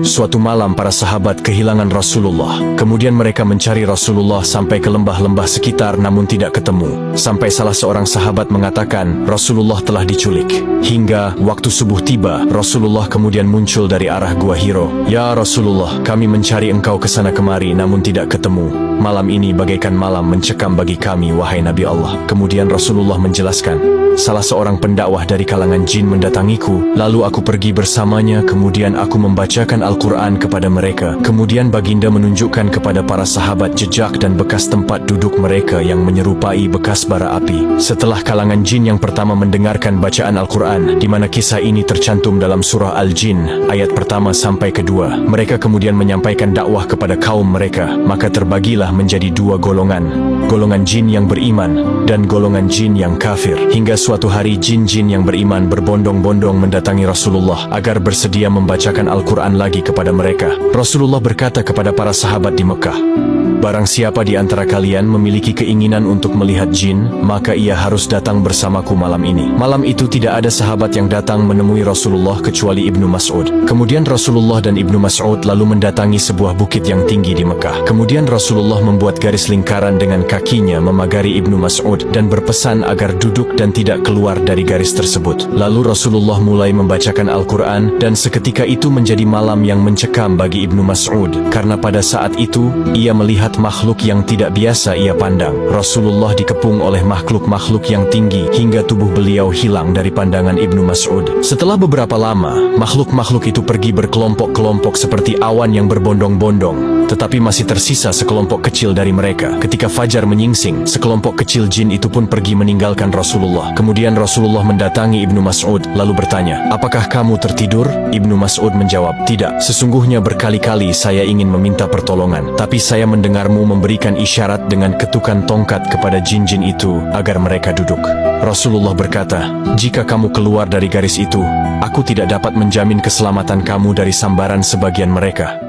Suatu malam para sahabat kehilangan Rasulullah. Kemudian mereka mencari Rasulullah sampai ke lembah-lembah sekitar namun tidak ketemu. Sampai salah seorang sahabat mengatakan Rasulullah telah diculik. Hingga waktu subuh tiba, Rasulullah kemudian muncul dari arah Gua Hiro. Ya Rasulullah, kami mencari engkau ke sana kemari namun tidak ketemu. Malam ini bagaikan malam mencekam bagi kami, wahai Nabi Allah. Kemudian Rasulullah menjelaskan, salah seorang pendakwah dari kalangan jin mendatangiku, lalu aku pergi bersamanya, kemudian aku membacakan Al-Quran kepada mereka. Kemudian baginda menunjukkan kepada para sahabat jejak dan bekas tempat duduk mereka yang menyerupai bekas bara api. Setelah kalangan jin yang pertama mendengarkan bacaan Al-Quran, di mana kisah ini tercantum dalam surah Al-Jin, ayat pertama sampai kedua, mereka kemudian menyampaikan dakwah kepada kaum mereka, maka terbagilah menjadi dua golongan. Golongan jin yang beriman, dan golongan jin yang kafir. Hingga suatu hari jin-jin yang beriman berbondong-bondong mendatangi Rasulullah agar bersedia membacakan Al-Quran lagi kepada mereka. Rasulullah berkata kepada para sahabat di Mekah, barang siapa di antara kalian memiliki keinginan untuk melihat jin, maka ia harus datang bersamaku malam ini. Malam itu tidak ada sahabat yang datang menemui Rasulullah kecuali Ibnu Mas'ud. Kemudian Rasulullah dan Ibnu Mas'ud lalu mendatangi sebuah bukit yang tinggi di Mekah. Kemudian Rasulullah membuat garis lingkaran dengan kakinya memagari Ibnu Mas'ud dan berpesan agar duduk dan tidak keluar dari garis tersebut. Lalu Rasulullah mulai membacakan Al-Quran dan seketika itu menjadi malam yang mencekam bagi Ibnu Mas'ud karena pada saat itu ia melihat makhluk yang tidak biasa ia pandang. Rasulullah dikepung oleh makhluk-makhluk yang tinggi hingga tubuh beliau hilang dari pandangan Ibnu Mas'ud. Setelah beberapa lama, makhluk-makhluk itu pergi berkelompok-kelompok seperti awan yang berbondong-bondong, tetapi masih tersisa sekelompok kecil dari mereka. Ketika fajar menyingsing, sekelompok kecil jin itu pun pergi meninggalkan Rasulullah. Kemudian Rasulullah mendatangi Ibnu Mas'ud lalu bertanya, apakah kamu tertidur? Ibnu Mas'ud menjawab, tidak, sesungguhnya berkali-kali saya ingin meminta pertolongan, tapi saya mendengarmu memberikan isyarat dengan ketukan tongkat kepada jin-jin itu agar mereka duduk. Rasulullah berkata, jika kamu keluar dari garis itu, aku tidak dapat menjamin keselamatan kamu dari sambaran sebagian mereka.